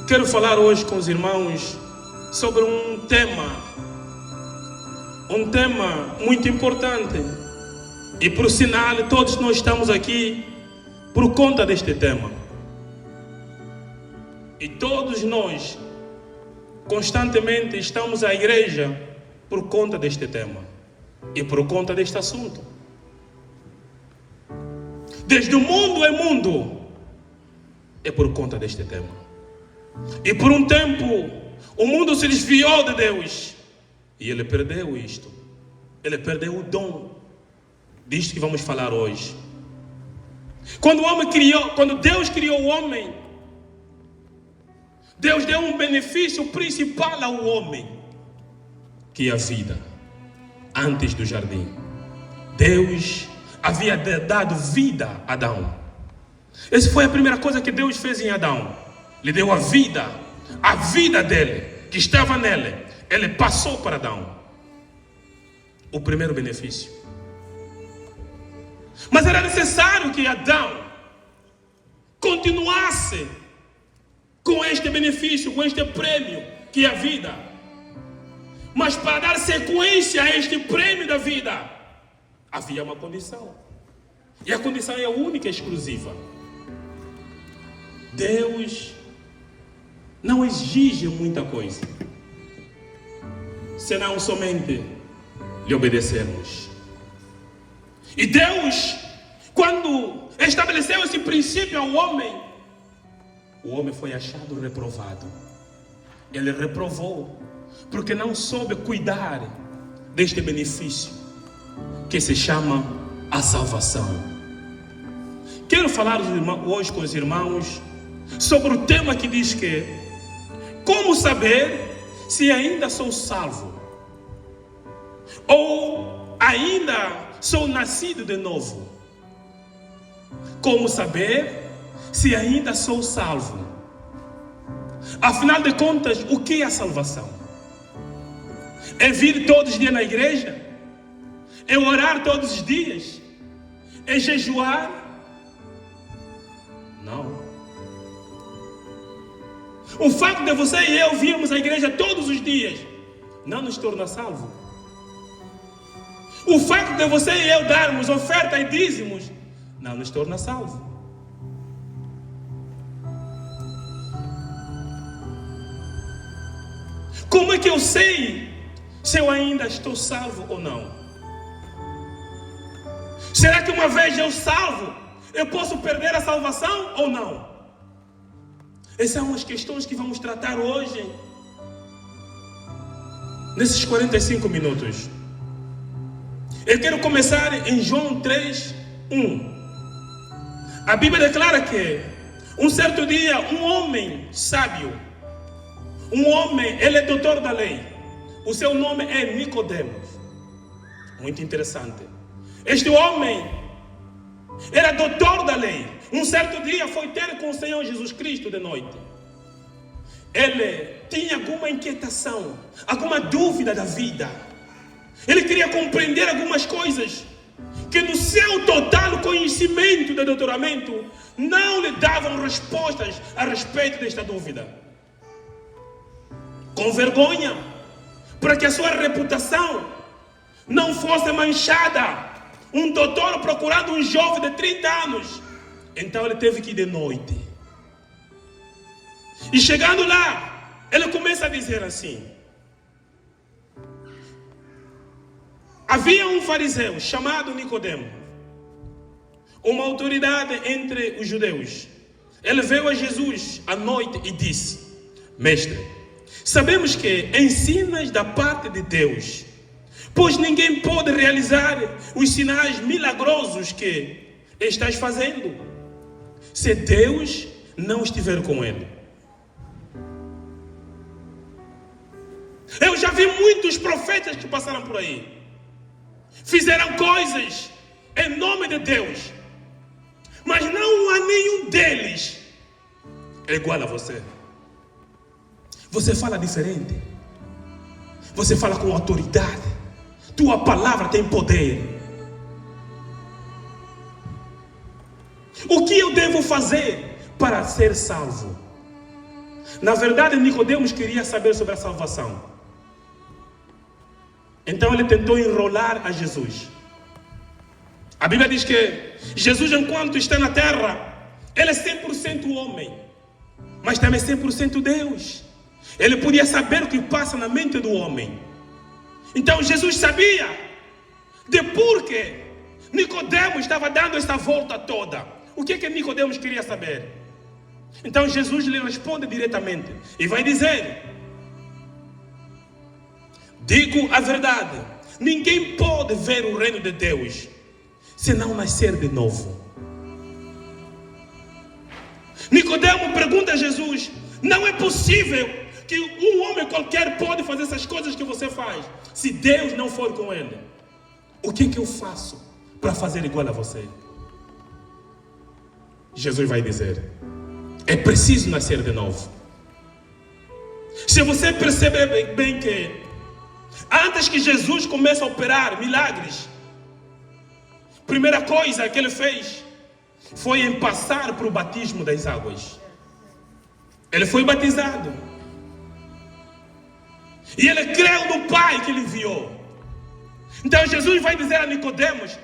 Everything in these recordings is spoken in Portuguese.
Quero falar hoje com os irmãos sobre um tema muito importante. E por sinal, todos nós estamos aqui por conta deste tema. E todos nós constantemente estamos à igreja por conta deste tema e por conta deste assunto. Desde o mundo é mundo, é por conta deste tema. E por um tempo o mundo se desviou de Deus e ele perdeu isto. Ele perdeu o dom disto que vamos falar hoje. Quando Deus criou o homem, Deus deu um benefício principal ao homem, que é a vida. Antes do jardim, Deus havia dado vida a Adão. Essa foi a primeira coisa que Deus fez em Adão. Lhe deu a vida dele, que estava nele. Ele passou para Adão. O primeiro benefício. Mas era necessário que Adão continuasse com este benefício, com este prêmio, que é a vida. Mas para dar sequência a este prêmio da vida, havia uma condição. E a condição é única e exclusiva. Deus não exige muita coisa, senão somente lhe obedecermos. E Deus, quando estabeleceu esse princípio ao homem, o homem foi achado reprovado. Ele reprovou, porque não soube cuidar deste benefício, que se chama a salvação. Quero falar hoje com os irmãos sobre o tema que diz que como saber se ainda sou salvo ou ainda sou nascido de novo. Como saber se ainda sou salvo? Afinal de contas, o que é a salvação? É vir todos os dias na igreja? É orar todos os dias? É jejuar? Não. O fato de você e eu virmos à igreja todos os dias não nos torna salvo. O fato de você e eu darmos oferta e dízimos não nos torna salvo. Como é que eu sei se eu ainda estou salvo ou não? Será que uma vez eu salvo, eu posso perder a salvação ou não? Essas são as questões que vamos tratar hoje, nesses 45 minutos. Eu quero começar em João 3:1. A Bíblia declara que um certo dia um homem sábio, ele é doutor da lei, o seu nome é Nicodemos. Muito interessante. Este homem era doutor da lei. Um certo dia foi ter com o Senhor Jesus Cristo de noite. Ele tinha alguma inquietação, alguma dúvida da vida. Ele queria compreender algumas coisas que no seu total conhecimento de doutoramento não lhe davam respostas a respeito desta dúvida. Com vergonha, para que a sua reputação não fosse manchada, um doutor procurando um jovem de 30 anos, então ele teve que ir de noite. E chegando lá, ele começa a dizer assim: havia um fariseu chamado Nicodemo, uma autoridade entre os judeus. Ele veio a Jesus à noite e disse: Mestre, sabemos que ensinas da parte de Deus, pois ninguém pode realizar os sinais milagrosos que estás fazendo se Deus não estiver com ele. Eu já vi muitos profetas que passaram por aí, fizeram coisas em nome de Deus, mas não há nenhum deles é igual a você. Você fala diferente, você fala com autoridade, tua palavra tem poder. O que eu devo fazer para ser salvo? Na verdade, Nicodemos queria saber sobre a salvação. Então ele tentou enrolar a Jesus. A Bíblia diz que Jesus, enquanto está na terra, ele é 100% homem, mas também 100% Deus. Ele podia saber o que passa na mente do homem. Então Jesus sabia de por que Nicodemos estava dando esta volta toda. O que Nicodemos queria saber? Então Jesus lhe responde diretamente e vai dizer: digo a verdade, ninguém pode ver o reino de Deus se não nascer de novo. Nicodemo pergunta a Jesus: não é possível que um homem qualquer pode fazer essas coisas que você faz se Deus não for com ele? O que eu faço para fazer igual a você? Jesus vai dizer: é preciso nascer de novo. Se você perceber bem que antes que Jesus comece a operar milagres, primeira coisa que ele fez foi em passar para o batismo das águas. Ele foi batizado. E ele creu no Pai que ele enviou. Então Jesus vai dizer a Nicodemos: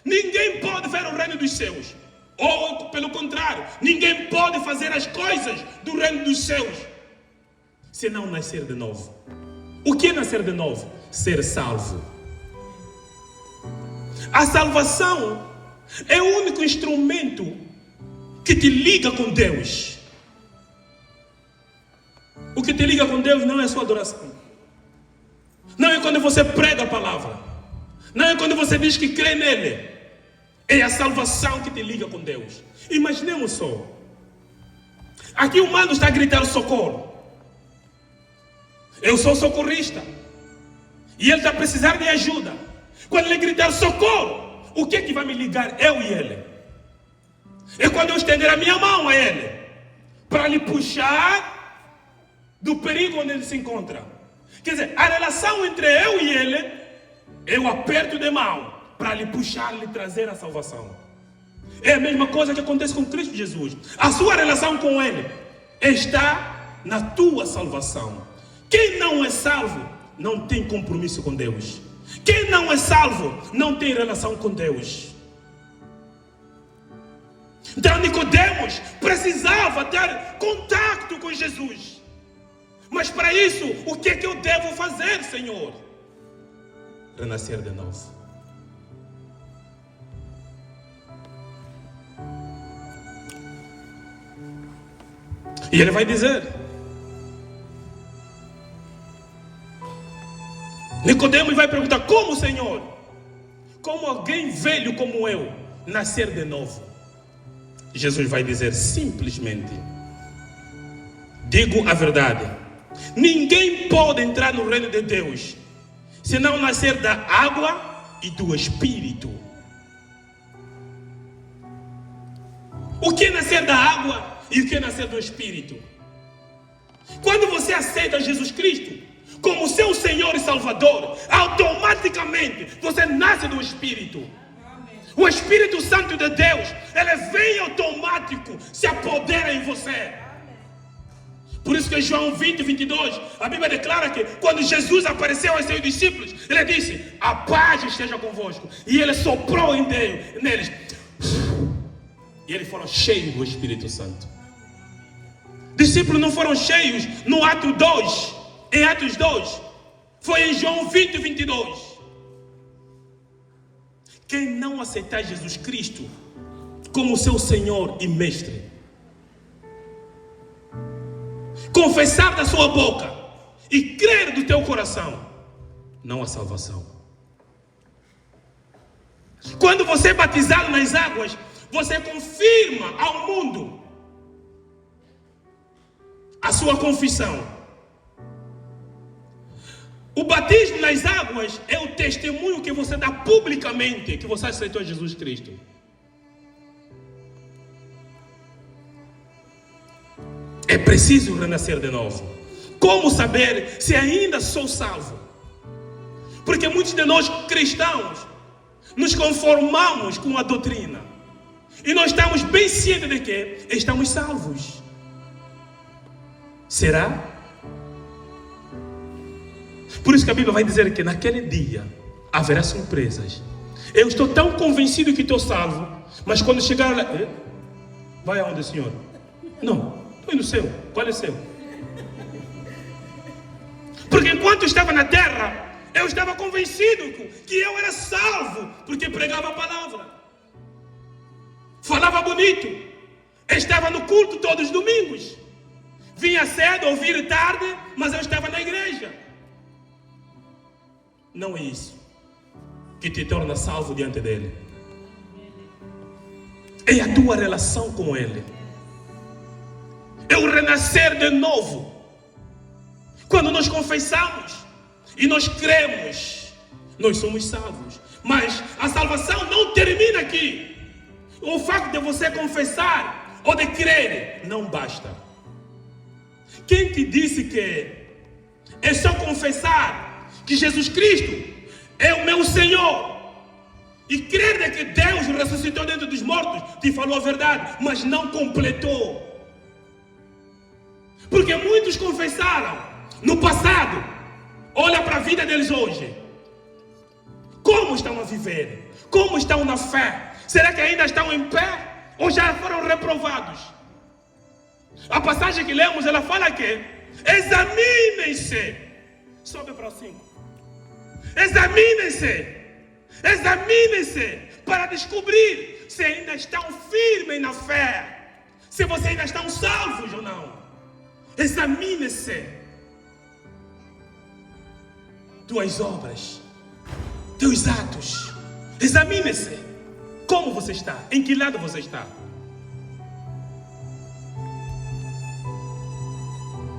ninguém pode ver o reino dos céus. Ou pelo contrário, ninguém pode fazer as coisas do reino dos céus se não nascer de novo. O que é nascer de novo? Ser salvo. A salvação é o único instrumento que te liga com Deus. O que te liga com Deus não é a sua adoração. Não é quando você prega a palavra. Não é quando você diz que crê nele. É a salvação que te liga com Deus. Imaginemos só. Aqui o mano está a gritar socorro. Eu sou socorrista. E ele está a precisar de ajuda. Quando ele gritar socorro, o que é que vai me ligar eu e ele? É quando eu estender a minha mão a ele, para lhe puxar do perigo onde ele se encontra. Quer dizer, a relação entre eu e ele, eu aperto de mão para lhe puxar, lhe trazer a salvação. É a mesma coisa que acontece com Cristo Jesus. A sua relação com ele está na tua salvação. Quem não é salvo não tem compromisso com Deus. Quem não é salvo não tem relação com Deus. Então Nicodemos precisava ter contato com Jesus. Mas para isso, o que é que eu devo fazer, Senhor? Renascer de novo. E ele vai dizer: Nicodemos vai perguntar: como, Senhor? Como alguém velho como eu nascer de novo? Jesus vai dizer simplesmente: digo a verdade, ninguém pode entrar no reino de Deus se não nascer da água e do Espírito. O que é nascer da água e o que é nascer do Espírito? Quando você aceita Jesus Cristo como seu Senhor e Salvador, automaticamente você nasce do Espírito. O Espírito Santo de Deus, ele vem automático, se apodera em você. Por isso que em João 20, 22, a Bíblia declara que quando Jesus apareceu aos seus discípulos, ele disse: a paz esteja convosco. E ele soprou neles. E eles foram cheios do Espírito Santo. Discípulos não foram cheios no ato 2, em Atos 2. Foi em João 20, 22. Quem não aceitar Jesus Cristo como seu Senhor e Mestre, confessar da sua boca e crer do teu coração, não há salvação. Quando você é batizado nas águas, você confirma ao mundo a sua confissão. O batismo nas águas é o testemunho que você dá publicamente que você aceitou Jesus Cristo. É preciso renascer de novo. Como saber se ainda sou salvo? Porque muitos de nós cristãos nos conformamos com a doutrina e nós estamos bem cientes de que estamos salvos. Será? Por isso que a Bíblia vai dizer que naquele dia haverá surpresas. Eu estou tão convencido que estou salvo, mas quando chegar lá... Vai aonde, Senhor? Não, estou indo no céu. Qual é o céu? Porque enquanto estava na terra, eu estava convencido que eu era salvo, porque pregava a palavra, falava bonito, estava no culto todos os domingos, vinha cedo, ouvir tarde, mas eu estava na igreja. Não é isso que te torna salvo diante dele. É a tua relação com ele. É o renascer de novo. Quando nós confessamos e nós cremos, nós somos salvos. Mas a salvação não termina aqui. O facto de você confessar ou de crer não basta. Quem te disse que é só confessar que Jesus Cristo é o meu Senhor e crer de que Deus ressuscitou dentro dos mortos, te falou a verdade, mas não completou? Porque muitos confessaram no passado, olha para a vida deles hoje. Como estão a viver? Como estão na fé? Será que ainda estão em pé? Ou já foram reprovados? A passagem que lemos, ela fala que examinem-se. Sobe para o 5. Examinem-se. Examinem-se para descobrir se ainda estão firmes na fé. Se vocês ainda estão salvos ou não. Examine-se. Tuas obras, teus atos. Examine-se. Como você está? Em que lado você está?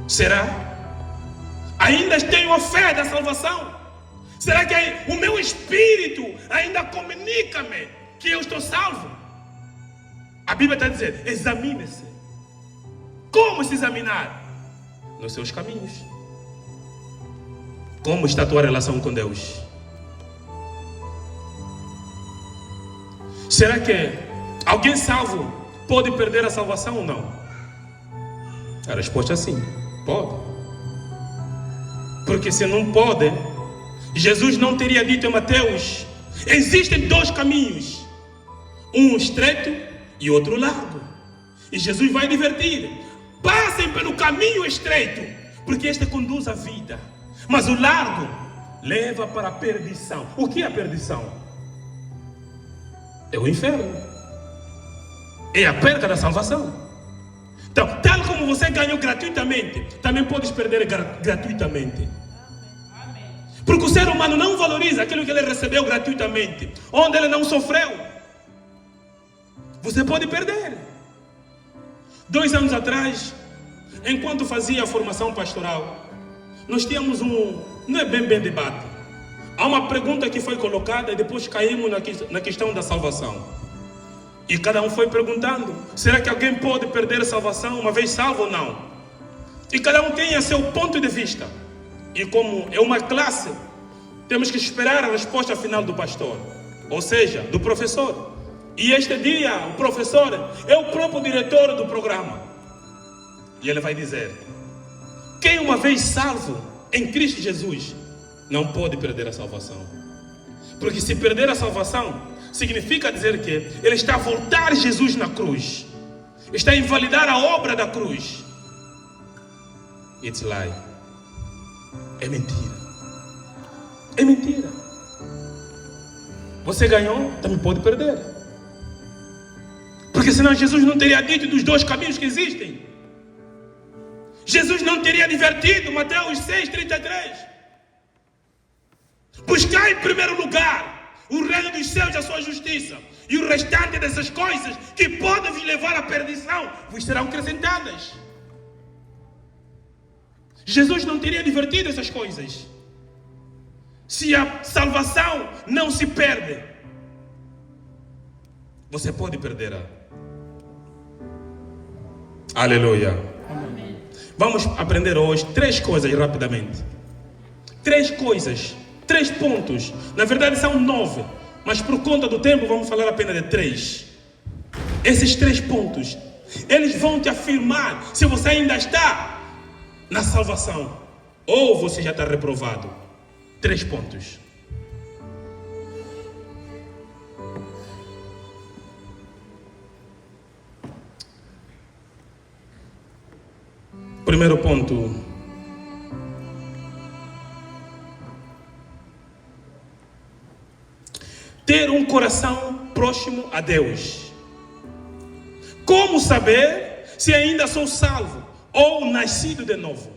Será? Ainda tenho a fé da salvação? Será que o meu espírito ainda comunica-me que eu estou salvo? A Bíblia está dizendo, examine-se. Como se examinar? Nos seus caminhos. Como está a tua relação com Deus? Será que alguém salvo pode perder a salvação ou não? A resposta é sim, pode. Porque se não pode, Jesus não teria dito em Mateus: existem dois caminhos, um estreito e outro largo. E Jesus vai advertir: passem pelo caminho estreito, porque este conduz à vida, mas o largo leva para a perdição. O que é a perdição? É o inferno. É a perda da salvação. Então, tal como você ganhou gratuitamente, também podes perder gratuitamente. Porque o ser humano não valoriza aquilo que ele recebeu gratuitamente, onde ele não sofreu. Você pode perder. 2 anos atrás, enquanto fazia a formação pastoral, nós tínhamos não é bem debate. Há uma pergunta que foi colocada e depois caímos na questão da salvação. E cada um foi perguntando: será que alguém pode perder a salvação uma vez salvo ou não? E cada um tem a seu ponto de vista. E como é uma classe, temos que esperar a resposta final do pastor, ou seja, do professor. E este dia o professor é o próprio diretor do programa. E ele vai dizer: quem uma vez salvo em Cristo Jesus não pode perder a salvação. Porque se perder a salvação, significa dizer que ele está a voltar Jesus na cruz, está a invalidar a obra da cruz. It's lie. É mentira. É mentira. Você ganhou, também pode perder. Porque senão Jesus não teria dito dos dois caminhos que existem. Jesus não teria advertido, Mateus 6,33. Buscar em primeiro lugar o reino dos céus e a sua justiça, e o restante dessas coisas que podem vos levar à perdição vos serão acrescentadas. Jesus não teria advertido essas coisas. Se a salvação não se perde, você pode perder. Aleluia. Amém. Vamos aprender hoje 3 coisas rapidamente. 3 coisas, 3 pontos. Na verdade são 9, mas por conta do tempo vamos falar apenas de 3. Esses 3 pontos, eles vão te afirmar se você ainda está na salvação, ou você já está reprovado. 3 pontos. Primeiro ponto. Ter um coração próximo a Deus. Como saber se ainda sou salvo ou nascido de novo?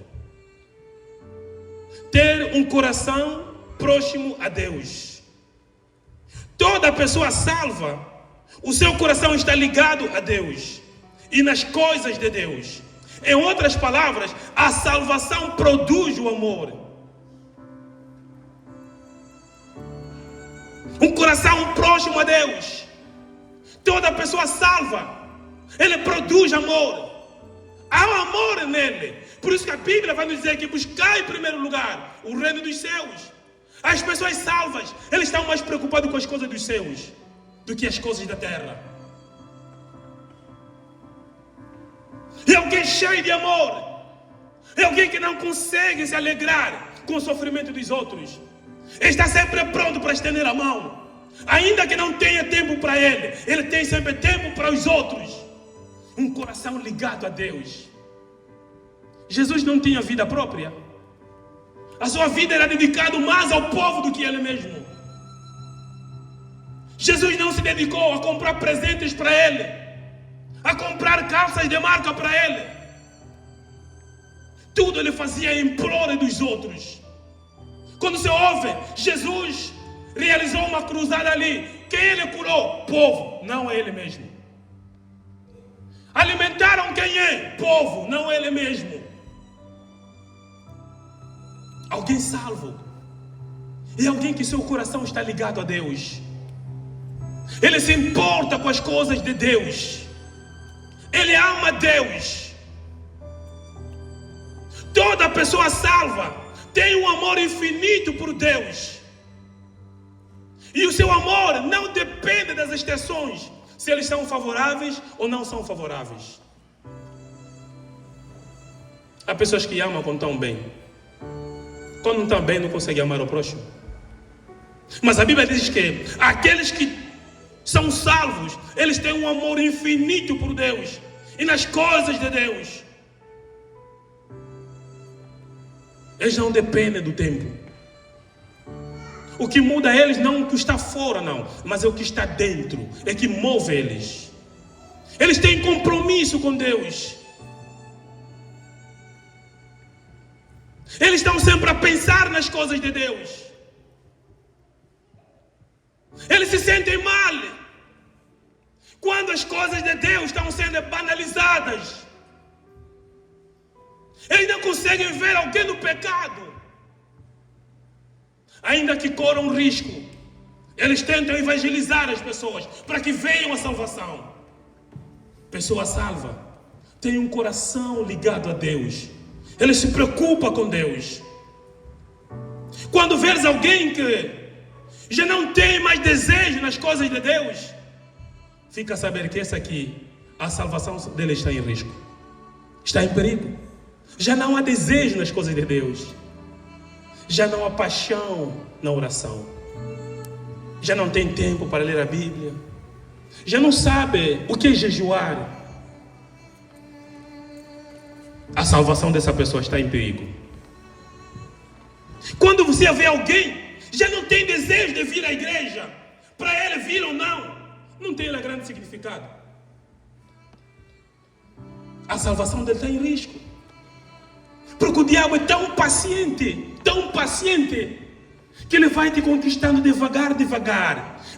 Ter um coração próximo a Deus. Toda pessoa salva, o seu coração está ligado a Deus e nas coisas de Deus. Em outras palavras, a salvação produz o amor. Um coração próximo a Deus. Toda pessoa salva, ele produz amor. Há um amor nele. Por isso que a Bíblia vai nos dizer que buscar em primeiro lugar o reino dos céus. As pessoas salvas, eles estão mais preocupados com as coisas dos céus do que as coisas da terra. É alguém cheio de amor. É alguém que não consegue se alegrar com o sofrimento dos outros. Está sempre pronto para estender a mão. Ainda que não tenha tempo para ele, ele tem sempre tempo para os outros. Um coração ligado a Deus. Jesus não tinha vida própria. A sua vida era dedicada mais ao povo do que ele mesmo. Jesus não se dedicou a comprar presentes para ele, a comprar calças de marca para ele. Tudo ele fazia em prol dos outros. Quando se ouve, Jesus realizou uma cruzada ali. Quem ele curou? Povo, não ele mesmo. Alimentaram quem é? Povo, não ele mesmo. Alguém salvo. E alguém que seu coração está ligado a Deus. Ele se importa com as coisas de Deus. Ele ama Deus. Toda pessoa salva tem um amor infinito por Deus. E o seu amor não depende das estações, se eles são favoráveis ou não são favoráveis. Há pessoas que amam quando estão bem. Quando não estão bem, não conseguem amar o próximo. Mas a Bíblia diz que aqueles que são salvos, eles têm um amor infinito por Deus e nas coisas de Deus. Eles não dependem do tempo. O que muda eles não é o que está fora, não, mas é o que está dentro, é que move eles. Eles têm compromisso com Deus. Eles estão sempre a pensar nas coisas de Deus. Eles se sentem mal quando as coisas de Deus estão sendo banalizadas. Eles não conseguem ver alguém no pecado. Ainda que corram risco, eles tentam evangelizar as pessoas para que venham a salvação. Pessoa salva tem um coração ligado a Deus. Ele se preocupa com Deus. Quando vês alguém que já não tem mais desejo nas coisas de Deus, fica a saber que esse aqui, a salvação dele está em risco, está em perigo. Já não há desejo nas coisas de Deus. Já não há paixão na oração. Já não tem tempo para ler a Bíblia. Já não sabe o que é jejuar. A salvação dessa pessoa está em perigo. Quando você vê alguém, já não tem desejo de vir à igreja, para ele vir ou não tem grande significado. A salvação dele está em risco. Porque o diabo é tão paciente, que ele vai te conquistando devagar.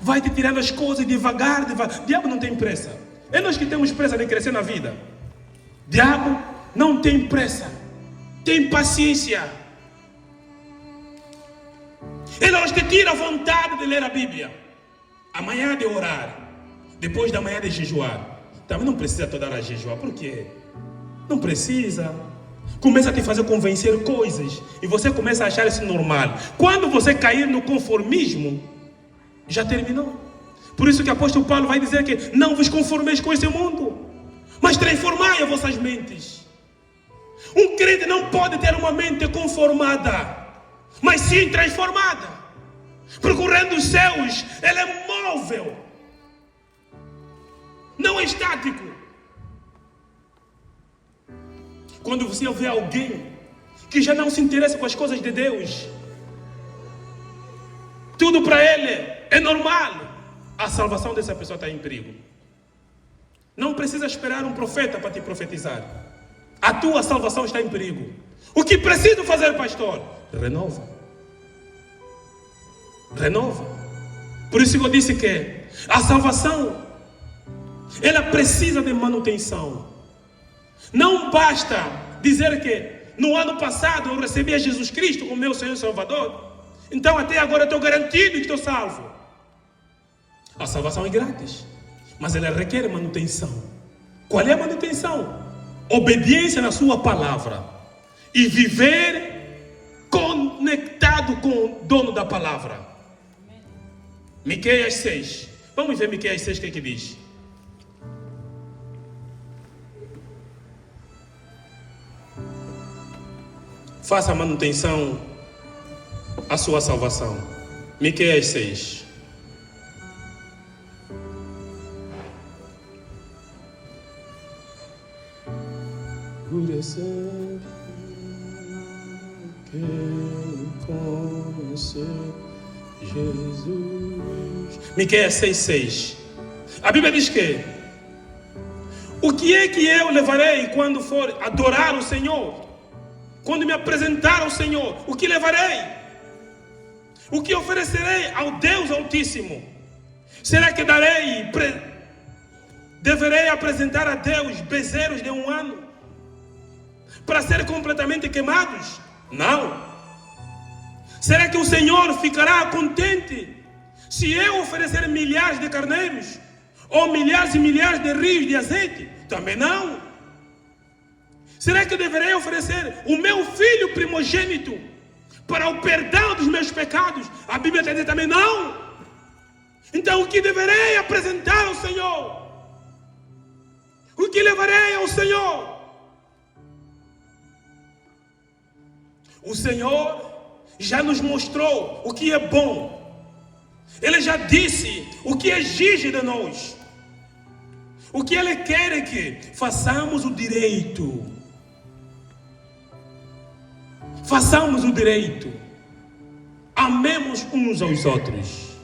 Vai te tirando as coisas devagar. O diabo não tem pressa. É nós que temos pressa de crescer na vida. O diabo não tem pressa, tem paciência. Ele te tira a vontade de ler a Bíblia. Amanhã de orar, depois da manhã de jejuar. Também não precisa toda hora jejuar. Por quê? Não precisa. Começa a te fazer convencer coisas e você começa a achar isso normal. Quando você cair no conformismo, já terminou. Por isso que o apóstolo Paulo vai dizer que não vos conformeis com esse mundo, mas transformai as vossas mentes. Um crente não pode ter uma mente conformada, mas sim transformada. Procurando os céus, ele é móvel, não é estático. Quando você vê alguém que já não se interessa com as coisas de Deus, tudo para ele é normal, a salvação dessa pessoa está em perigo. Não precisa esperar um profeta para te profetizar. A tua salvação está em perigo. O que preciso fazer, pastor? Renova. Renova. Por isso que eu disse que a salvação, ela precisa de manutenção. Não basta dizer que no ano passado eu recebi a Jesus Cristo como meu Senhor e Salvador, então até agora eu estou garantido que estou salvo. A salvação é grátis, mas ela requer manutenção. Qual é a manutenção? Obediência na sua palavra e viver conectado com o dono da palavra. Miqueias 6. Vamos ver Miqueias 6 o que diz. Faça manutenção à sua salvação. Miqueias 6. Miqueias 6:6. A Bíblia diz que o que é que eu levarei quando for adorar o Senhor? Quando me apresentar ao Senhor, o que levarei? O que oferecerei ao Deus Altíssimo? Será que deverei apresentar a Deus bezerros de 1 ano para ser completamente queimados? Não. Será que o Senhor ficará contente se eu oferecer milhares de carneiros ou milhares e milhares de rios de azeite? Também não. Será que eu deverei oferecer o meu filho primogênito para o perdão dos meus pecados? A Bíblia está dizendo também não. Então o que deverei apresentar ao Senhor? O que levarei ao Senhor? O Senhor já nos mostrou o que é bom. Ele já disse o que exige de nós. O que Ele quer é que façamos o direito. Façamos o direito. Amemos uns aos outros.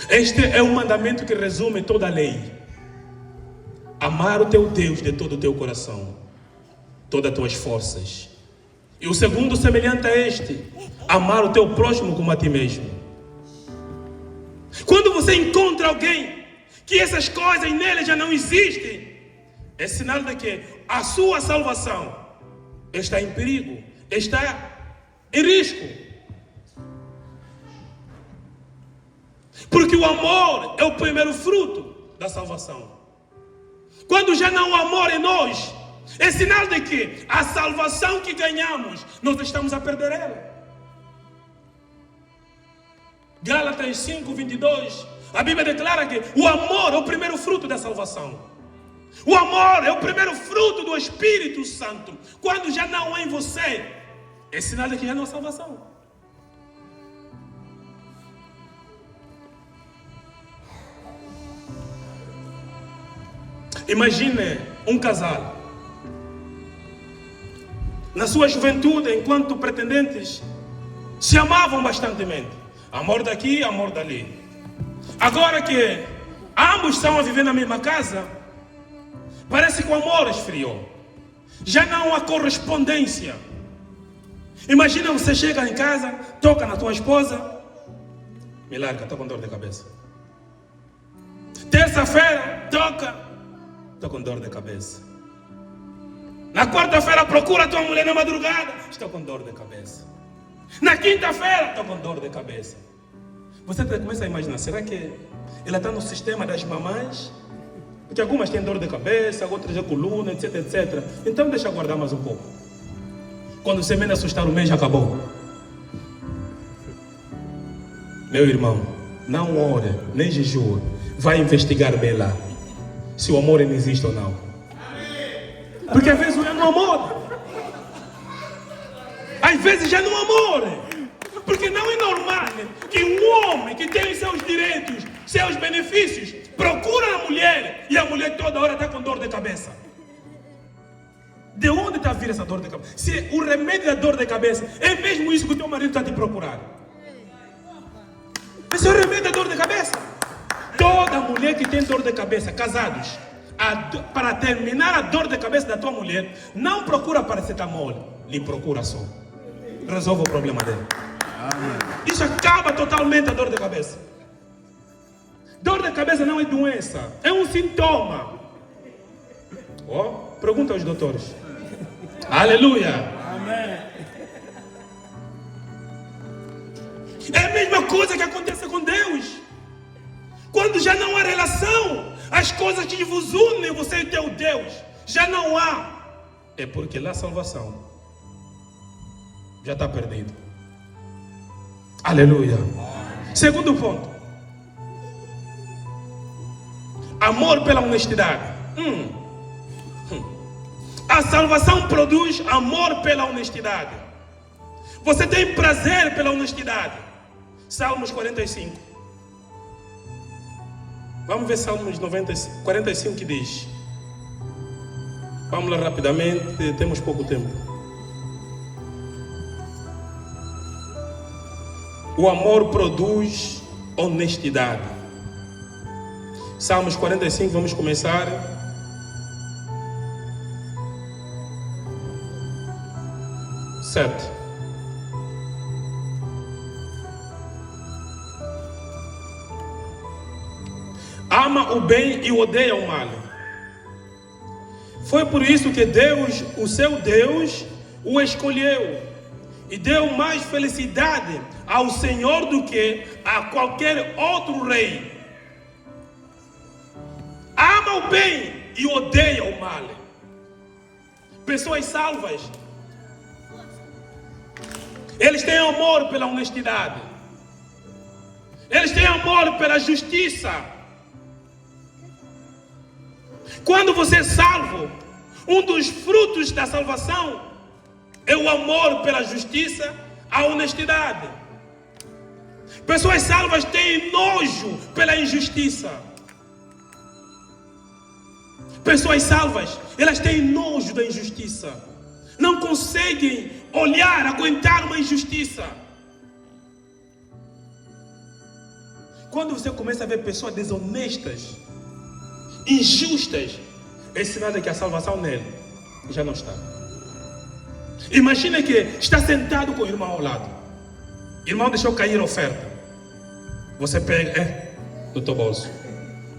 Este é o mandamento que resume toda a lei. Amar o teu Deus de todo o teu coração, todas as tuas forças. E o segundo, semelhante a este, amar o teu próximo como a ti mesmo. Quando você encontra alguém que essas coisas nele já não existem, é sinal de que a sua salvação está em perigo, está em risco. Porque o amor é o primeiro fruto da salvação. Quando já não há amor em nós, é sinal de que a salvação que ganhamos, nós estamos a perder ela. Gálatas 5:22, a Bíblia declara que o amor é o primeiro fruto da salvação. O amor é o primeiro fruto do Espírito Santo. Quando já não é em você, é sinal de que já não há salvação. Imagine um casal. Na sua juventude, enquanto pretendentes, se amavam bastantemente. Amor daqui, amor dali. Agora que ambos estão a viver na mesma casa, parece que o amor esfriou. Já não há correspondência. Imagina você chega em casa, toca na tua esposa. Me larga, estou com dor de cabeça. Terça-feira, toca. Estou com dor de cabeça. Na quarta-feira, procura a tua mulher na madrugada. Estou com dor de cabeça. Na quinta-feira, estou com dor de cabeça. Você começa a imaginar, será que ela está no sistema das mamães? Porque algumas têm dor de cabeça, outras de coluna, etc, etc. Então deixa eu aguardar mais um pouco. Quando você menos assustar, o mês já acabou. Meu irmão, não ore, nem jejua. Vai investigar bem lá se o amor ainda existe ou não. Porque às vezes é no amor. Às vezes já no amor. Porque não é normal que um homem que tem seus direitos, seus benefícios, procura a mulher e a mulher toda hora está com dor de cabeça. De onde está a vir essa dor de cabeça? Se o remédio da dor de cabeça é mesmo isso que o teu marido está a te procurar. Esse é o remédio da dor de cabeça. Toda mulher que tem dor de cabeça, casados, para terminar a dor de cabeça da tua mulher, não procura paracetamol, lhe procura só. Resolve o problema dele. Isso acaba totalmente a dor de cabeça. Dor de cabeça não é doença, é um sintoma. Pergunta aos doutores. Aleluia. Amém. É a mesma coisa que acontece com Deus. Quando já não há relação, as coisas que vos unem, você e teu Deus, já não há. É porque lá a salvação já está perdida. Aleluia. Segundo ponto. Amor pela honestidade. A salvação produz amor pela honestidade. Você tem prazer pela honestidade. Salmos 45. Vamos ver Salmos 45 que diz. Vamos lá rapidamente, temos pouco tempo. O amor produz honestidade. Salmos 45, vamos começar. Certo. Ama o bem e odeia o mal. Foi por isso que Deus, o seu Deus, o escolheu e deu mais felicidade ao Senhor do que a qualquer outro rei. Ama o bem e odeia o mal. Pessoas salvas, eles têm amor pela honestidade. Eles têm amor pela justiça. Quando você é salvo, um dos frutos da salvação é o amor pela justiça, a honestidade. Pessoas salvas têm nojo pela injustiça. Pessoas salvas, elas têm nojo da injustiça. Não conseguem olhar, aguentar uma injustiça. Quando você começa a ver pessoas desonestas, injustas, é sinal de que a salvação nele já não está. Imagina que está sentado com o irmão ao lado. O irmão deixou cair a oferta. Você pega, do teu bolso,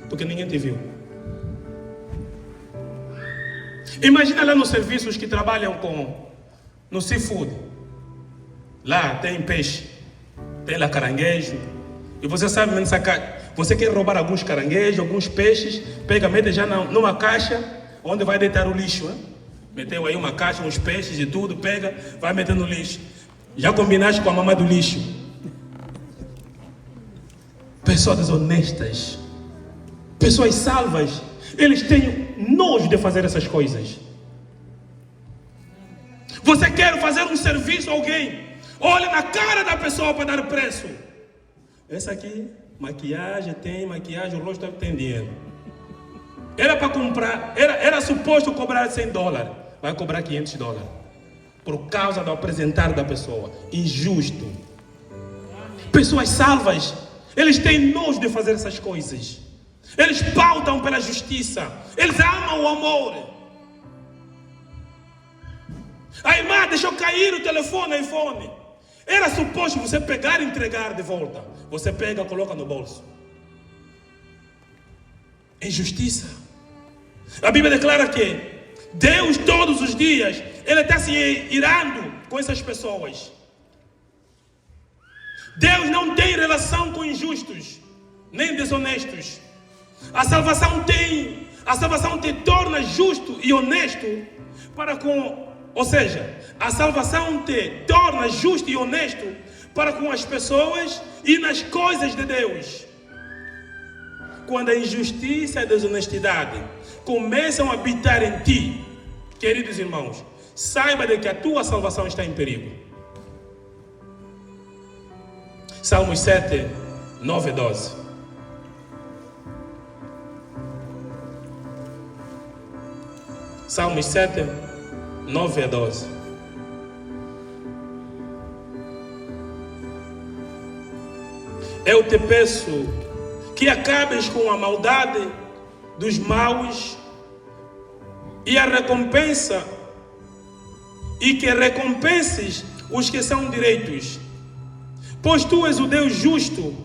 porque ninguém te viu. Imagina lá nos serviços que trabalham no seafood. Lá tem peixe, tem lá caranguejo. E você sabe, você quer roubar alguns caranguejos, alguns peixes, pega, mete já numa caixa, onde vai deitar o lixo. Hein? Meteu aí uma caixa, uns peixes e tudo, pega, vai meter no lixo. Já combinaste com a mamãe do lixo. Pessoas desonestas, pessoas salvas, eles têm nojo de fazer essas coisas. Você quer fazer um serviço a alguém, olha na cara da pessoa para dar preço. Essa aqui, maquiagem, o rosto tem dinheiro. Era para comprar, era suposto cobrar $100, vai cobrar $500. Por causa do apresentar da pessoa. Injusto. Pessoas salvas, eles têm nojo de fazer essas coisas. Eles pautam pela justiça. Eles amam o amor. A irmã deixou cair o telefone, iPhone. Era suposto você pegar e entregar de volta. Você pega, coloca no bolso. Injustiça. A Bíblia declara que Deus todos os dias, Ele está se irando com essas pessoas. Deus não tem relação com injustos, nem desonestos. A salvação te torna justo e honesto ou seja, a salvação te torna justo e honesto para com as pessoas e nas coisas de Deus. Quando a injustiça e a desonestidade começam a habitar em ti, queridos irmãos, saiba de que a tua salvação está em perigo. Salmos 7, 9 e 12. Salmos 7, 9 a 12. Eu te peço que acabes com a maldade dos maus e a recompensa, e que recompenses os que são direitos. Pois tu és o Deus justo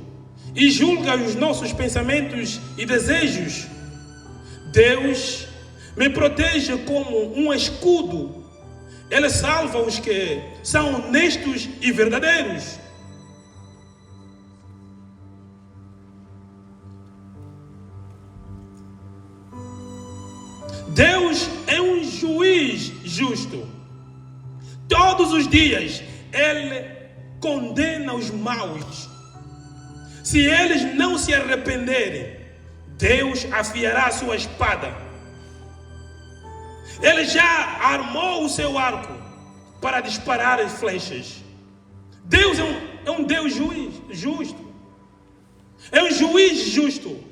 e julga os nossos pensamentos e desejos. Deus me protege como um escudo. Ele salva os que são honestos e verdadeiros. Deus é um juiz justo. Todos os dias Ele condena os maus. Se eles não se arrependerem, Deus afiará a sua espada. Ele já armou o seu arco para disparar as flechas. Deus é um Deus justo. É um juiz justo.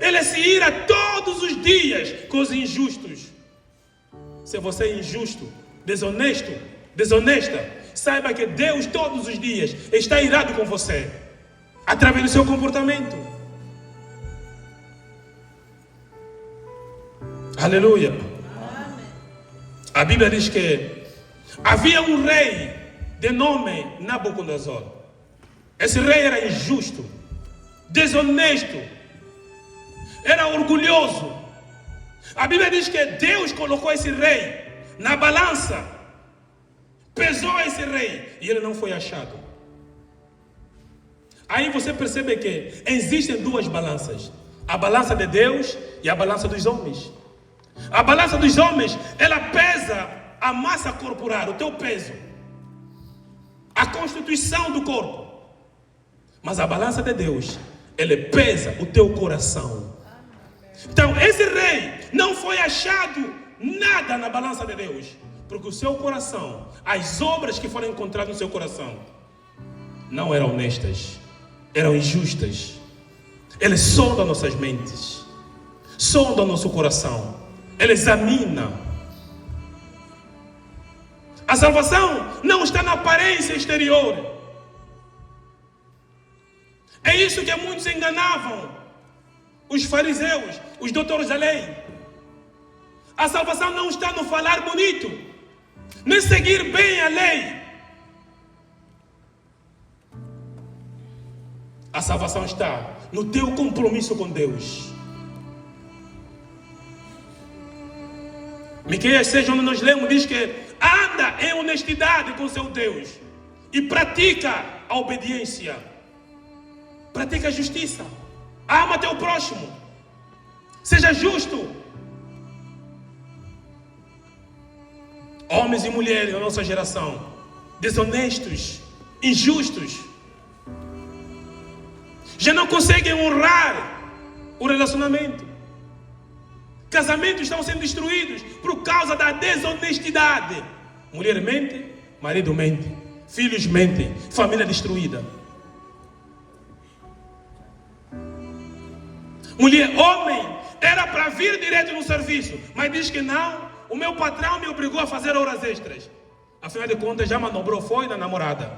Ele se ira todos os dias com os injustos. Se você é injusto, desonesto, desonesta, saiba que Deus todos os dias está irado com você, através do seu comportamento. Aleluia. A Bíblia diz que havia um rei de nome Nabucodonosor. Esse rei era injusto, desonesto, era orgulhoso. A Bíblia diz que Deus colocou esse rei na balança, pesou esse rei e ele não foi achado. Aí você percebe que existem duas balanças: a balança de Deus e a balança dos homens. A balança dos homens, ela pesa a massa corporal, o teu peso, a constituição do corpo. Mas a balança de Deus, ele pesa o teu coração. Então esse rei não foi achado nada na balança de Deus, porque o seu coração, as obras que foram encontradas no seu coração, não eram honestas, eram injustas. Ele sonda nossas mentes, sonda nosso coração, ele examina. A salvação não está na aparência exterior. É isso que muitos enganavam os fariseus, os doutores da lei. A salvação não está no falar bonito, nem seguir bem a lei. A salvação está no teu compromisso com Deus. Miqueias 6, onde nós lemos, diz que anda em honestidade com seu Deus e pratica a obediência, pratica a justiça, ama teu próximo, seja justo. Homens e mulheres da nossa geração, desonestos, injustos, já não conseguem honrar o relacionamento. Casamentos estão sendo destruídos por causa da desonestidade. Mulher mente, marido mente, filhos mentem, família destruída. Homem era para vir direto no serviço, mas diz que não, o meu patrão me obrigou a fazer horas extras. Afinal de contas, já manobrou, foi na namorada.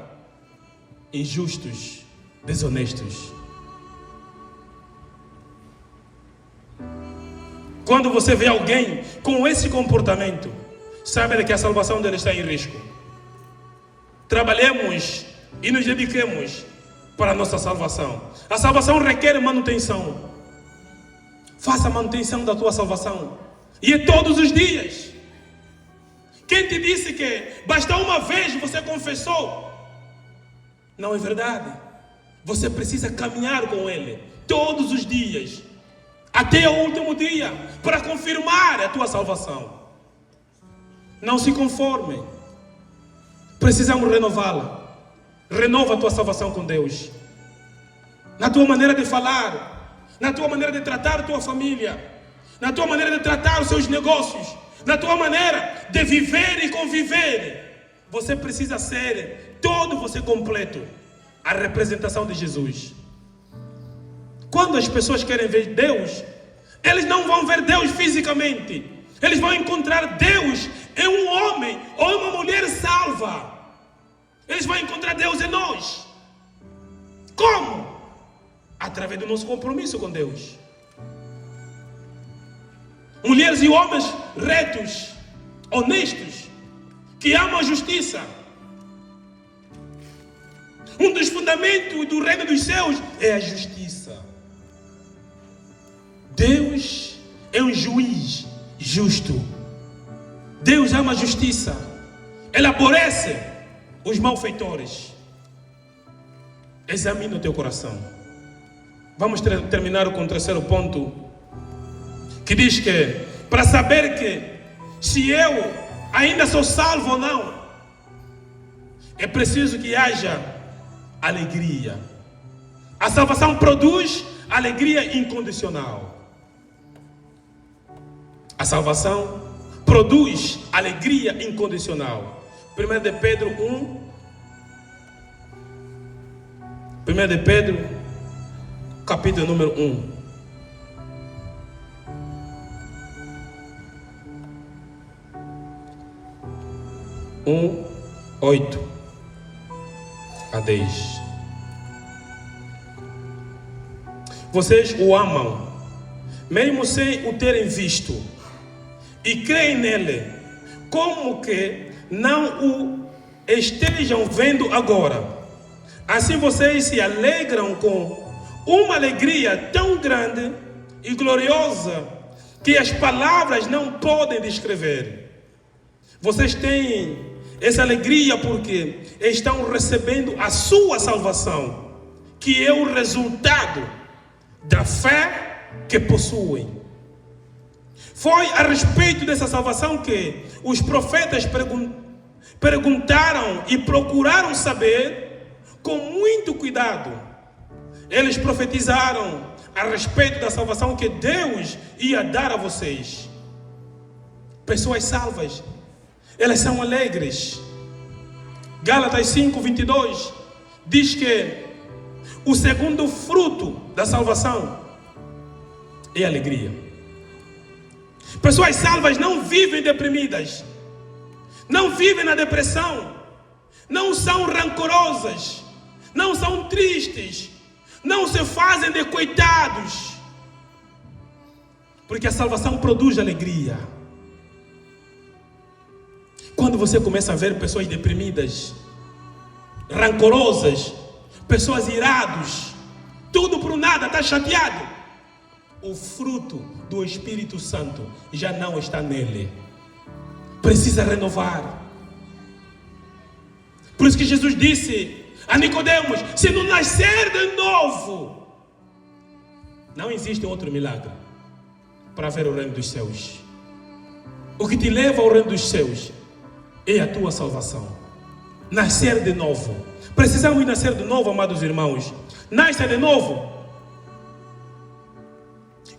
Injustos, desonestos. Quando você vê alguém com esse comportamento, sabe que a salvação dele está em risco. Trabalhemos e nos dediquemos para a nossa salvação. A salvação requer manutenção. Faça a manutenção da tua salvação. E é todos os dias. Quem te disse que basta uma vez você confessou? Não é verdade. Você precisa caminhar com Ele todos os dias, até o último dia, para confirmar a tua salvação. Não se conforme. Precisamos renová-la. Renova a tua salvação com Deus. Na tua maneira de falar, na tua maneira de tratar a tua família, na tua maneira de tratar os seus negócios. na tua maneira de viver e conviver, você precisa ser todo você completo, a representação de Jesus. Quando as pessoas querem ver Deus, eles não vão ver Deus fisicamente. Eles vão encontrar Deus em um homem ou em uma mulher salva. Eles vão encontrar Deus em nós. Como? Através do nosso compromisso com Deus. Mulheres e homens retos, honestos, que amam a justiça. Um dos fundamentos do reino dos céus é a justiça. Deus é um juiz justo. Deus ama a justiça. Ele aborrece os malfeitores. Examina o teu coração. Vamos terminar com o terceiro ponto, que diz que para saber que se eu ainda sou salvo ou não, é preciso que haja alegria. A salvação produz alegria incondicional. A salvação produz alegria incondicional. 1 de Pedro 1. 1 de Pedro, capítulo número 1. Um, 8 a 10. Vocês o amam, mesmo sem o terem visto, e creem nele, como que não o estejam vendo agora. Assim vocês se alegram com uma alegria tão grande e gloriosa que as palavras não podem descrever. Vocês têm essa alegria porque estão recebendo a sua salvação, que é o resultado da fé que possuem. Foi a respeito dessa salvação que os profetas perguntaram e procuraram saber com muito cuidado. Eles profetizaram a respeito da salvação que Deus ia dar a vocês. Pessoas salvas, elas são alegres. Gálatas 5:22 diz que o segundo fruto da salvação é a alegria. Pessoas salvas não vivem deprimidas, não vivem na depressão, não são rancorosas, não são tristes, não se fazem de coitados, porque a salvação produz alegria. Quando você começa a ver pessoas deprimidas, rancorosas, pessoas iradas, tudo por nada, está chateado, o fruto do Espírito Santo já não está nele. Precisa renovar. Por isso que Jesus disse a Nicodemos: se não nascer de novo, não existe outro milagre para ver o reino dos céus. O que te leva ao reino dos céus é a tua salvação. Nascer de novo. Precisamos nascer de novo, amados irmãos. Nasce de novo.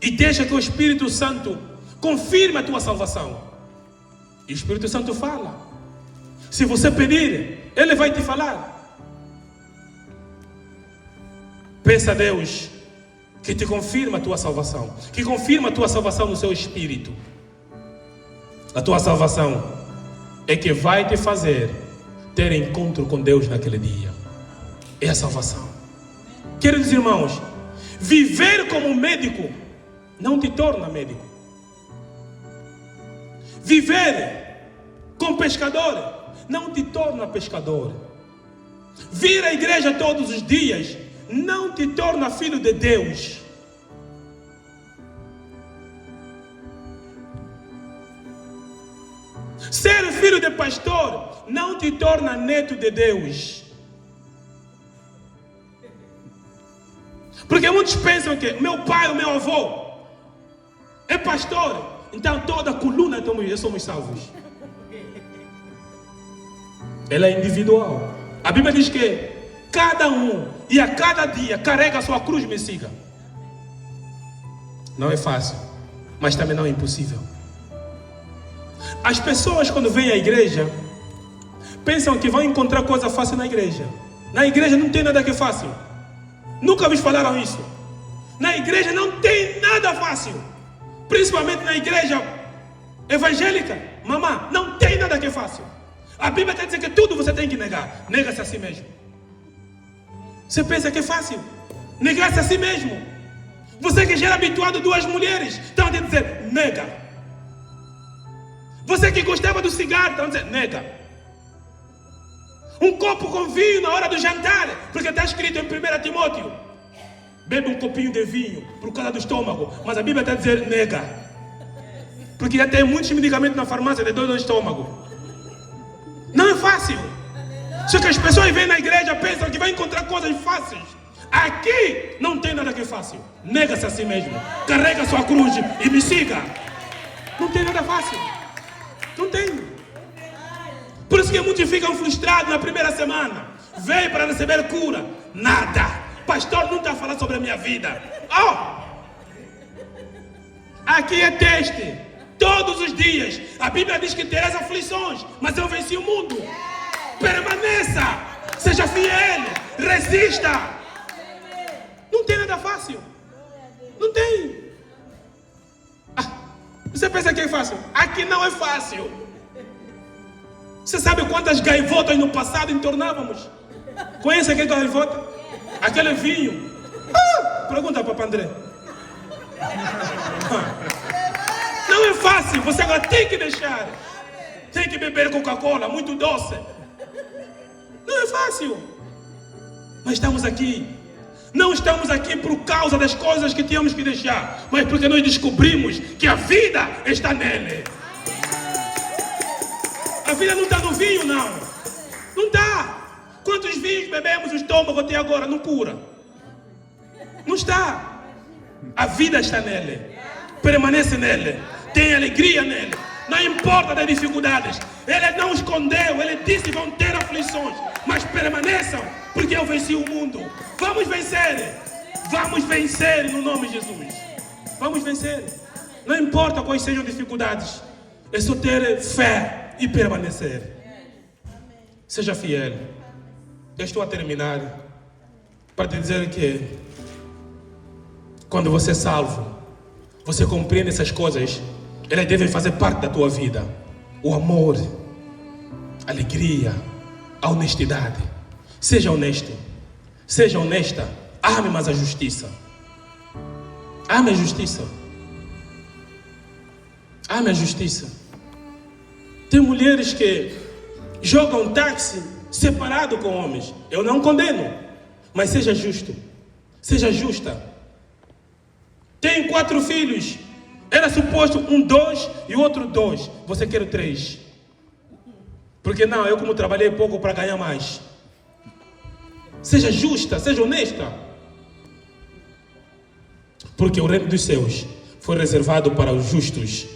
E deixa que o Espírito Santo confirme a tua salvação. E o Espírito Santo fala. Se você pedir, Ele vai te falar. Peça a Deus que te confirme a tua salvação. Que confirme a tua salvação no seu espírito. A tua salvação é que vai te fazer ter encontro com Deus naquele dia. É a salvação. Queridos irmãos, viver como médico não te torna médico. Viver como pescador não te torna pescador. Vir à igreja todos os dias não te torna filho de Deus. Ser filho de pastor não te torna neto de Deus. Porque muitos pensam que meu pai, o meu avô é pastor, então toda a coluna somos salvos. Ela é individual. A Bíblia diz que cada um e a cada dia carrega a sua cruz e me siga. Não é fácil, mas também não é impossível. As pessoas quando vêm à igreja pensam que vão encontrar coisa fácil na igreja. Na igreja não tem nada que é fácil. Nunca vos falaram isso. Na igreja não tem nada fácil. Principalmente na igreja evangélica. Mamã, não tem nada que é fácil. A Bíblia quer dizer que tudo você tem que negar. Nega-se a si mesmo. Você pensa que é fácil? Negar-se a si mesmo. Você que já era habituado a 2 mulheres, estão a dizer, nega. Você que gostava do cigarro, estão a dizer, nega. Um copo com vinho na hora do jantar, porque está escrito em 1 Timóteo, bebe um copinho de vinho por causa do estômago, mas a Bíblia está a dizer, nega. Porque já tem muitos medicamentos na farmácia de dor no estômago. Não é fácil. Só que as pessoas vêm na igreja e pensam que vai encontrar coisas fáceis. Aqui não tem nada que é fácil. Nega-se a si mesmo. Carrega sua cruz e me siga. Não tem nada fácil. Não tem. Por isso que muitos ficam frustrados na primeira semana. Vem para receber cura. Nada. Pastor não está falando sobre a minha vida. Oh! Aqui é teste. Todos os dias. A Bíblia diz que terás aflições. Mas eu venci o mundo. Permaneça. Seja fiel. Resista. Não tem nada fácil. Não tem. Você pensa que é fácil? Aqui não é fácil. Você sabe quantas gaivotas no passado entornávamos? Conhece aquele gaivota? Aquele vinho? Pergunta para o André. Não é fácil. Você agora tem que deixar. Tem que beber Coca-Cola, muito doce. Não é fácil. Mas estamos aqui. Não estamos aqui por causa das coisas que tínhamos que deixar, mas porque nós descobrimos que a vida está nele. A vida não está no vinho, não. Não está. Quantos vinhos bebemos o estômago até agora? Não cura. Não está. A vida está nele. Permanece nele. Tem alegria nele. Não importa das dificuldades. Ele não escondeu. Ele disse: vão ter aflições, mas permaneçam, porque eu venci o mundo. Vamos vencer. Vamos vencer no nome de Jesus. Vamos vencer. Não importa quais sejam as dificuldades. É só ter fé e permanecer. Seja fiel. Eu estou a terminar para te dizer que quando você é salvo, você compreende essas coisas. Elas devem fazer parte da tua vida. O amor, a alegria, a honestidade. Seja honesto. Seja honesta. Ame mais a justiça. Ame a justiça. Ame a justiça. Tem mulheres que jogam táxi separado com homens. Eu não condeno. Mas seja justo. Seja justa. Tem 4 filhos. Era suposto 1, 2 e o outro 2. Você quer 3. Porque não, eu como trabalhei pouco para ganhar mais. Seja justa, seja honesta. Porque o reino dos céus foi reservado para os justos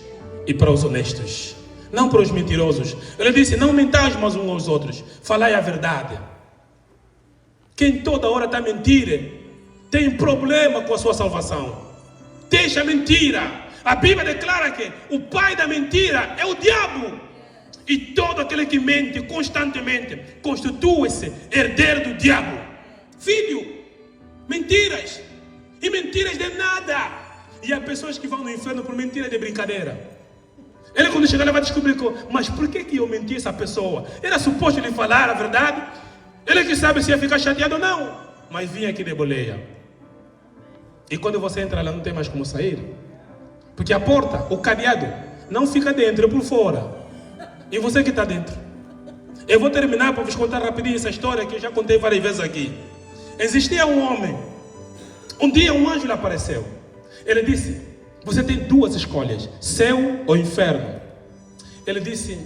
e para os honestos. Não para os mentirosos. Ele disse: não mentais mais uns aos outros. Falai a verdade. Quem toda hora está a mentir tem problema com a sua salvação. Deixa a mentira. A Bíblia declara que o pai da mentira é o diabo. E todo aquele que mente constantemente constitui-se herdeiro do diabo. Filho, mentiras. E mentiras de nada. E há pessoas que vão no inferno por mentira de brincadeira. Ele quando chegar, ele vai descobrir mas por que eu menti essa pessoa? Era suposto lhe falar a verdade? Ele que sabe se ia ficar chateado ou não. Mas vinha aqui de boleia. E quando você entra lá, não tem mais como sair. Porque a porta, o cadeado, não fica dentro, é por fora. E você que está dentro. Eu vou terminar para vos contar rapidinho essa história que eu já contei várias vezes aqui. Existia um homem. Um dia um anjo lhe apareceu. Ele disse: você tem 2 escolhas, céu ou inferno. Ele disse: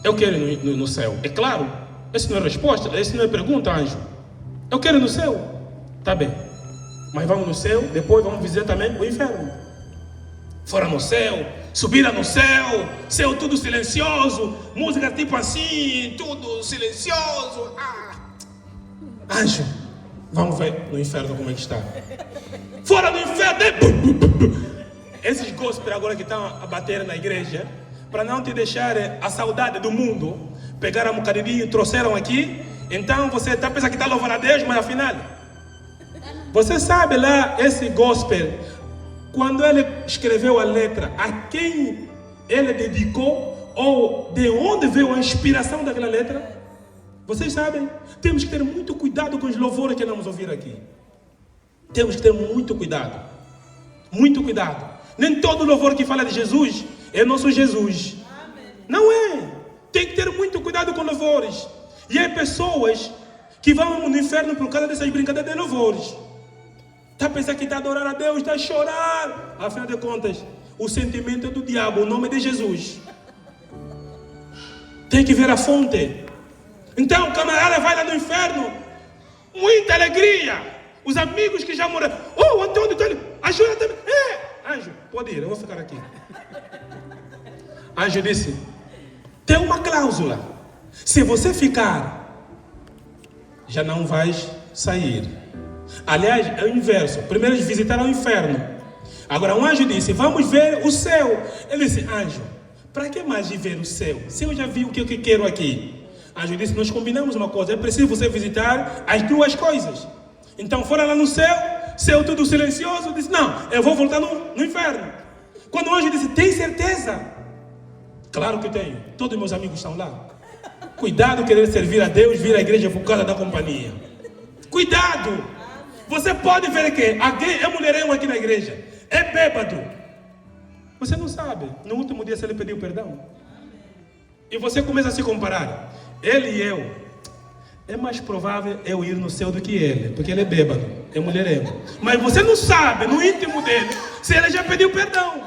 eu quero ir no céu. É claro, essa não é resposta, essa não é pergunta, anjo. Eu quero ir no céu. Tá bem, mas vamos no céu, depois vamos visitar também o inferno. Foram no céu, subiram no céu, céu tudo silencioso, música tipo assim, tudo silencioso. Anjo, vamos ver no inferno como é que está. Fora do inferno, esses gospel agora que estão a bater na igreja, para não te deixar a saudade do mundo, pegaram um bocadinho e trouxeram aqui. Então você está pensando que está louvando a Deus, mas afinal, você sabe lá, esse gospel, quando ele escreveu a letra, a quem ele dedicou, ou de onde veio a inspiração daquela letra? Vocês sabem? Temos que ter muito cuidado com os louvores que vamos ouvir aqui. Temos que ter muito cuidado. Muito cuidado. Nem todo louvor que fala de Jesus é nosso Jesus. Não é. Tem que ter muito cuidado com louvores. E há pessoas que vão no inferno por causa dessas brincadeiras de louvores. Está pensando que está a adorar a Deus, está a chorar. Afinal de contas, o sentimento é do diabo, o nome é de Jesus. Tem que ver a fonte. Então o camarada vai lá no inferno, muita alegria. Os amigos que já moraram, oh Antônio, ajuda também. Anjo, pode ir, eu vou ficar aqui. Anjo disse, tem uma cláusula. Se você ficar, já não vais sair. Aliás, é o inverso. Primeiro eles visitaram o inferno. Agora um anjo disse, vamos ver o céu. Ele disse, anjo, para que mais ver o céu? Se eu já vi o que eu quero aqui. Anjo disse, nós combinamos uma coisa, é preciso você visitar as duas coisas. Então foram lá no céu, céu tudo silencioso, disse, não, eu vou voltar no inferno. Quando o anjo disse, tem certeza? Claro que tenho, todos meus amigos estão lá. Cuidado querer servir a Deus, vir à igreja por causa da companhia. Cuidado! Você pode ver que alguém é mulherengo aqui na igreja, é bêbado. Você não sabe, no último dia se ele pediu perdão. E você começa a se comparar. Ele e eu, é mais provável eu ir no céu do que ele, porque ele é bêbado, é mulherengo. Mas você não sabe, no íntimo dele, se ele já pediu perdão.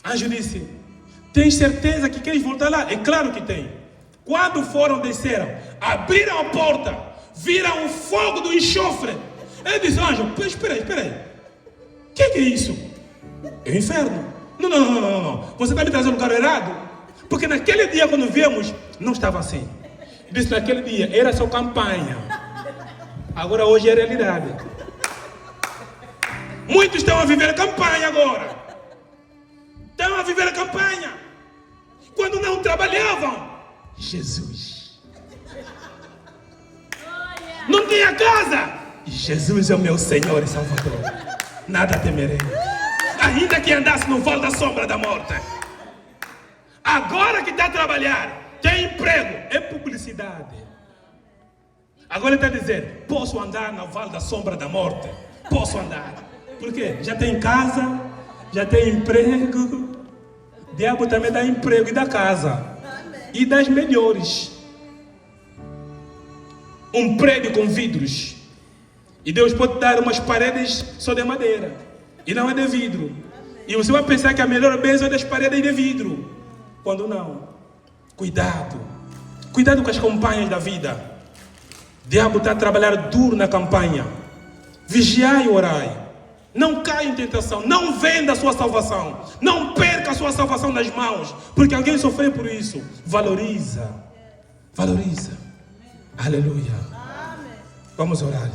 Anjo disse, tem certeza que queres voltar lá? É claro que tem. Quando foram, desceram, abriram a porta, viram o fogo do enxofre. Ele disse, anjo, espera aí. O que é isso? É o inferno. Não. Você está me trazendo no lugar errado? Porque naquele dia quando viemos, não estava assim. Disse naquele dia, era só campanha. Agora hoje é realidade. Muitos estão a viver a campanha agora. Estão a viver a campanha. Quando não trabalhavam, Jesus. Não tinha casa. Jesus é o meu Senhor e Salvador. Nada temerei. Ainda que andasse no vale da sombra da morte. Agora que está a trabalhar, tem emprego, é publicidade. Agora ele está dizendo, posso andar no vale da sombra da morte. Posso andar. Por quê? Já tem casa, já tem emprego. O diabo também dá emprego e dá casa. E das melhores. Um prédio com vidros. E Deus pode dar umas paredes só de madeira. E não é de vidro. E você vai pensar que a melhor bênção é das paredes de vidro. Quando não. Cuidado. Cuidado com as campanhas da vida. O diabo está a trabalhar duro na campanha. Vigiai e orai. Não caia em tentação. Não venda a sua salvação. Não perca a sua salvação nas mãos. Porque alguém sofreu por isso. Valoriza. Valoriza. Aleluia. Vamos orar.